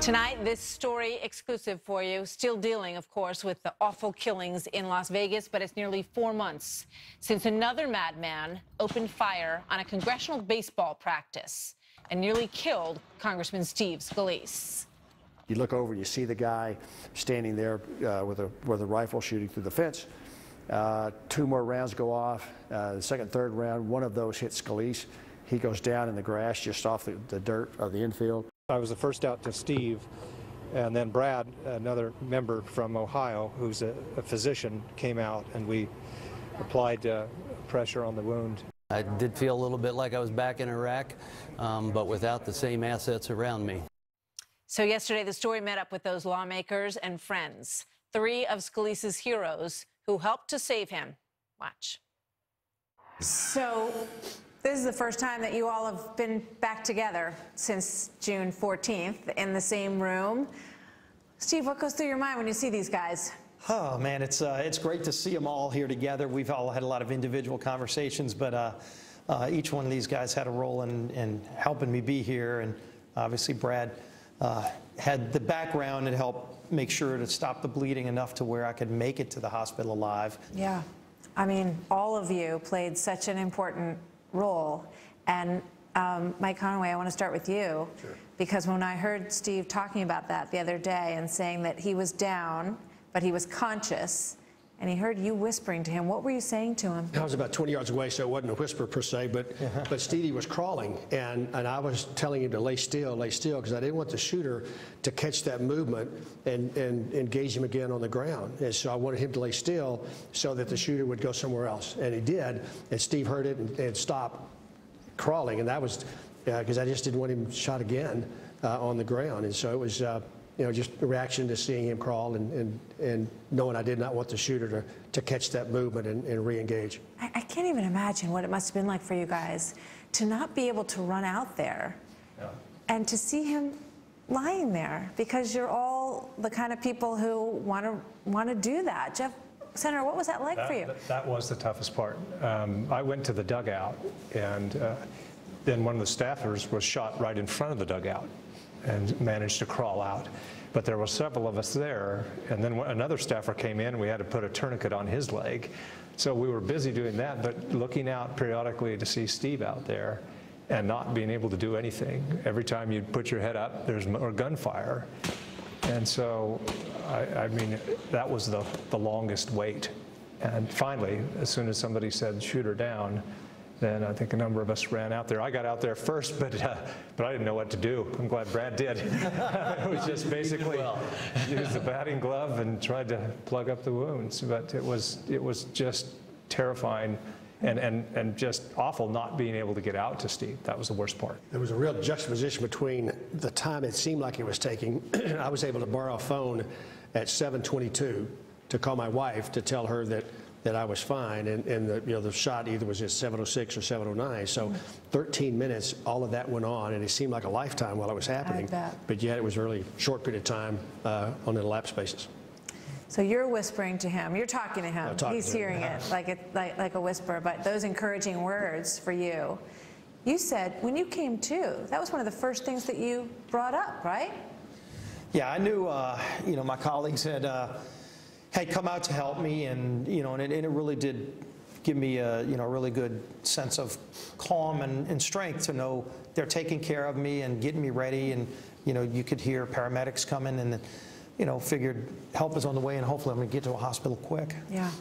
Tonight, this story exclusive for you. Still dealing, of course, with the awful killings in Las Vegas, but it's nearly 4 months since another madman opened fire on a congressional baseball practice and nearly killed Congressman Steve Scalise. You look over, you see the guy standing there with a rifle shooting through the fence. 2 more rounds go off. The second, third round, one of those hits Scalise. He goes down in the grass just off the dirt of the infield. I was the first out to Steve, and then Brad, another member from Ohio, who's a physician, came out, and we applied pressure on the wound. I did feel a little bit like I was back in Iraq, but without the same assets around me. So yesterday, the story met up with those lawmakers and friends, 3 of Scalise's heroes who helped to save him. Watch. So this is the first time that you all have been back together since June 14th in the same room. Steve, what goes through your mind when you see these guys? Oh, man, it's great to see them all here together. We've all had a lot of individual conversations, but each one of these guys had a role in helping me be here. And obviously, Brad had the background and helped make sure to stop the bleeding enough to where I could make it to the hospital alive. Yeah. I mean, all of you played such an important role. And Mike Conaway, I want to start with you. Sure. Because when I heard Steve talking about that the other day and saying that he was down, but he was conscious, and he heard you whispering to him, what were you saying to him? I was about 20 yards away, so it wasn't a whisper per se, but Stevie was crawling, and I was telling him to lay still, because I didn't want the shooter to catch that movement and engage him again on the ground. And so I wanted him to lay still so that the shooter would go somewhere else. And he did, and Steve heard it and stopped crawling, and that was because I just didn't want him shot again on the ground. And so it was you know, just a reaction to seeing him crawl and knowing I did not want the shooter to catch that movement and re-engage. I can't even imagine what it must have been like for you guys to not be able to run out there and to see him lying there, because you're all the kind of people who want to do that. Jeff, Senator, what was that like for you? That was the toughest part. I went to the dugout, and then one of the staffers was shot right in front of the dugout and managed to crawl out. But there were several of us there, and then another staffer came in, and we had to put a tourniquet on his leg. So we were busy doing that, but looking out periodically to see Steve out there and not being able to do anything. Every time you'd put your head up, there's more gunfire. And so, I mean, that was the longest wait. And finally, as soon as somebody said, shoot her down, then I think a number of us ran out there. I got out there first, but I didn't know what to do. I'm glad Brad did. It was just basically use the batting glove and tried to plug up the wounds. But it was just terrifying and just awful not being able to get out to Steve. That was the worst part. There was a real juxtaposition between the time it seemed like it was taking. I was able to borrow a phone at 7:22 to call my wife to tell her that I was fine, and the shot either was at 7:06 or 7:09. So 13 minutes, all of that went on, and it seemed like a lifetime while it was happening. But yet it was a really short period of time on the elapsed basis. So you're whispering to him, you're talking to him. He's hearing it like a whisper, but those encouraging words for you. You said when you came to, that was one of the first things that you brought up, right? Yeah, I knew, you know, my colleagues had come out to help me, and you know, and it really did give me a really good sense of calm and strength to know they're taking care of me and getting me ready. And you know, you could hear paramedics coming, and you know, figured help is on the way, and hopefully I'm going to get to a hospital quick. Yeah,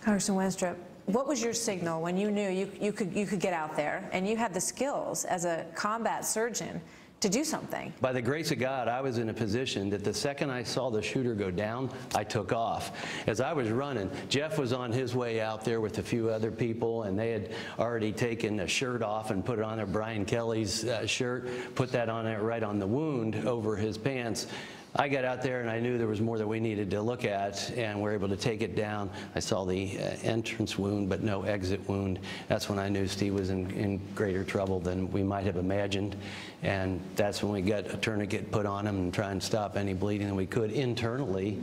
Congressman Wenstrup, what was your signal when you knew you could get out there and you had the skills as a combat surgeon to do something? By the grace of God, I was in a position that the second I saw the shooter go down, I took off. As I was running, Jeff was on his way out there with a few other people, and they had already taken a shirt off and put it on there, Brian Kelly's shirt, put that on there right on the wound over his pants. I got out there and I knew there was more that we needed to look at, and we're able to take it down. I saw the entrance wound, but no exit wound. That's when I knew Steve was in greater trouble than we might have imagined. And that's when we got a tourniquet put on him and try and stop any bleeding that we could internally,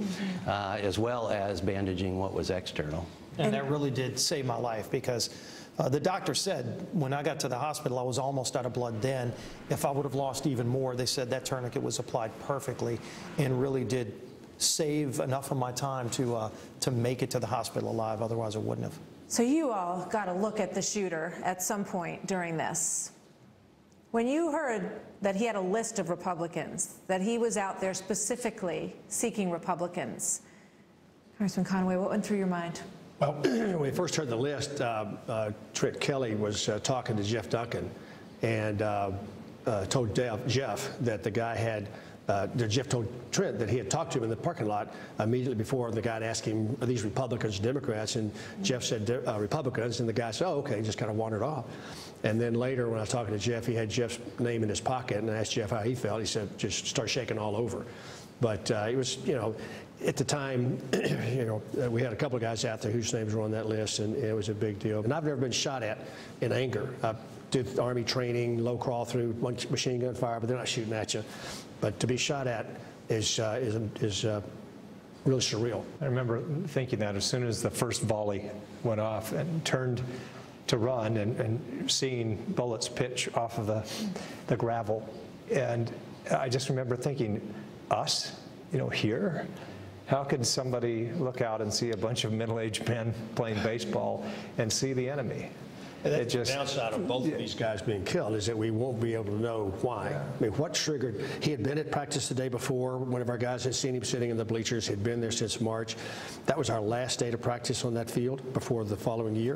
as well as bandaging what was external. And that really did save my life, because the doctor said when I got to the hospital I was almost out of blood then. If I would have lost even more, they said that tourniquet was applied perfectly and really did save enough of my time to make it to the hospital alive. Otherwise I wouldn't have. So you all got a look at the shooter at some point during this. When you heard that he had a list of Republicans, that he was out there specifically seeking Republicans, Congressman Conaway, what went through your mind? Well, when we first heard the list, Trent Kelly was talking to Jeff Duncan and told Jeff that the guy had, Jeff told Trent that he had talked to him in the parking lot immediately before the guy had asked him, are these Republicans or Democrats? And Jeff said Republicans, and the guy said, oh, okay, just kind of wandered off. And then later when I was talking to Jeff, he had Jeff's name in his pocket, and I asked Jeff how he felt. He said, just start shaking all over. But it was, you know, at the time, you know, we had a couple of guys out there whose names were on that list, and it was a big deal. And I've never been shot at in anger. I did Army training, low crawl through machine gun fire, but they're not shooting at you. But to be shot at is really surreal. I remember thinking that as soon as the first volley went off and turned to run and seeing bullets pitch off of the gravel. And I just remember thinking, us, you know, here? How could somebody look out and see a bunch of middle-aged men playing baseball and see the enemy? And that's the downside of both of these guys being killed, is that we won't be able to know why. Yeah. I mean, what triggered? He had been at practice the day before. One of our guys had seen him sitting in the bleachers. He'd been there since March. That was our last day of practice on that field before the following year.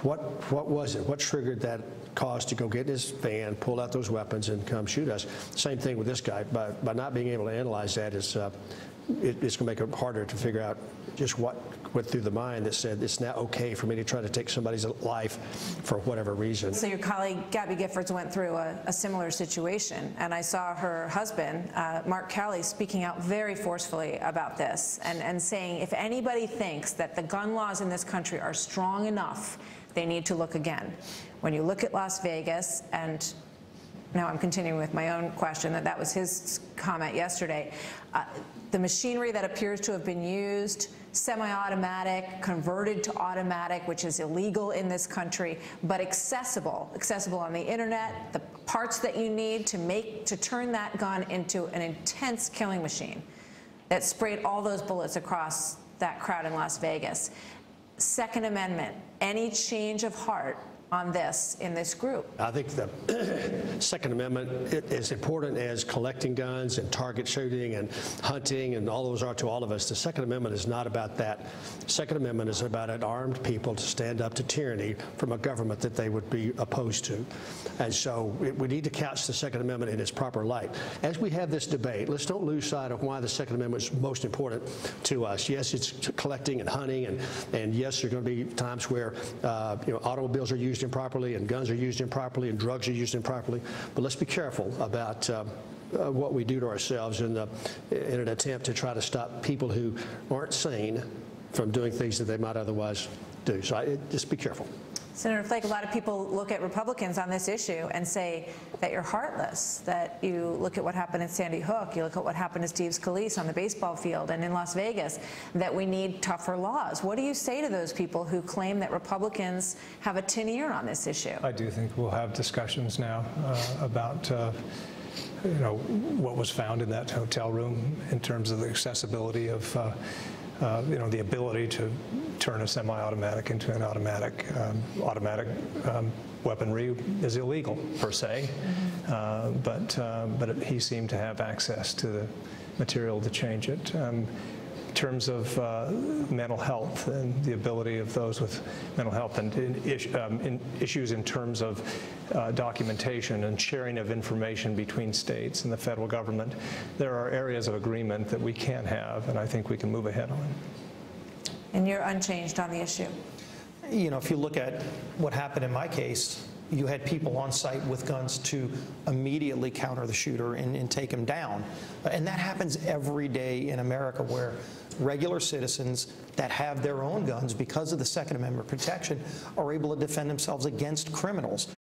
What was it? What triggered that cause to go get in his van, pull out those weapons, and come shoot us? Same thing with this guy. By not being able to analyze that, it's going to make it harder to figure out just what went through the mind that said it's now okay for me to try to take somebody's life for whatever reason. So your colleague Gabby Giffords went through a similar situation, and I saw her husband, MacCallum, speaking out very forcefully about this and saying if anybody thinks that the gun laws in this country are strong enough, they need to look again. When you look at Las Vegas, and now I'm continuing with my own question, that was his comment yesterday, the machinery that appears to have been used, semi-automatic, converted to automatic, which is illegal in this country, but accessible on the internet, the parts that you need to turn that gun into an intense killing machine that sprayed all those bullets across that crowd in Las Vegas. Second Amendment, any change of heart on this in this group? I think the Second Amendment is important as collecting guns and target shooting and hunting and all those are to all of us. The Second Amendment is not about that. The Second Amendment is about an armed people to stand up to tyranny from a government that they would be opposed to. And so we need to couch the Second Amendment in its proper light. As we have this debate, let's don't lose sight of why the Second Amendment is most important to us. Yes, it's collecting and hunting, and yes, there are going to be times where automobiles are used improperly and guns are used improperly and drugs are used improperly. But let's be careful about what we do to ourselves in an attempt to try to stop people who aren't sane from doing things that they might otherwise do. So just be careful. Senator Flake, a lot of people look at Republicans on this issue and say that you're heartless, that you look at what happened at Sandy Hook, you look at what happened to Steve Scalise on the baseball field and in Las Vegas, that we need tougher laws. What do you say to those people who claim that Republicans have a tin ear on this issue? I do think we'll have discussions now about what was found in that hotel room in terms of the accessibility of the ability to turn a semi-automatic into an automatic. Automatic weaponry is illegal per se, but he seemed to have access to the material to change it. In terms of mental health and the ability of those with mental health and issues in terms of documentation and sharing of information between states and the federal government, there are areas of agreement that we can have, and I think we can move ahead on. And you're unchanged on the issue? You know, if you look at what happened in my case, you had people on site with guns to immediately counter the shooter and take him down. And that happens every day in America, where regular citizens that have their own guns because of the Second Amendment protection are able to defend themselves against criminals.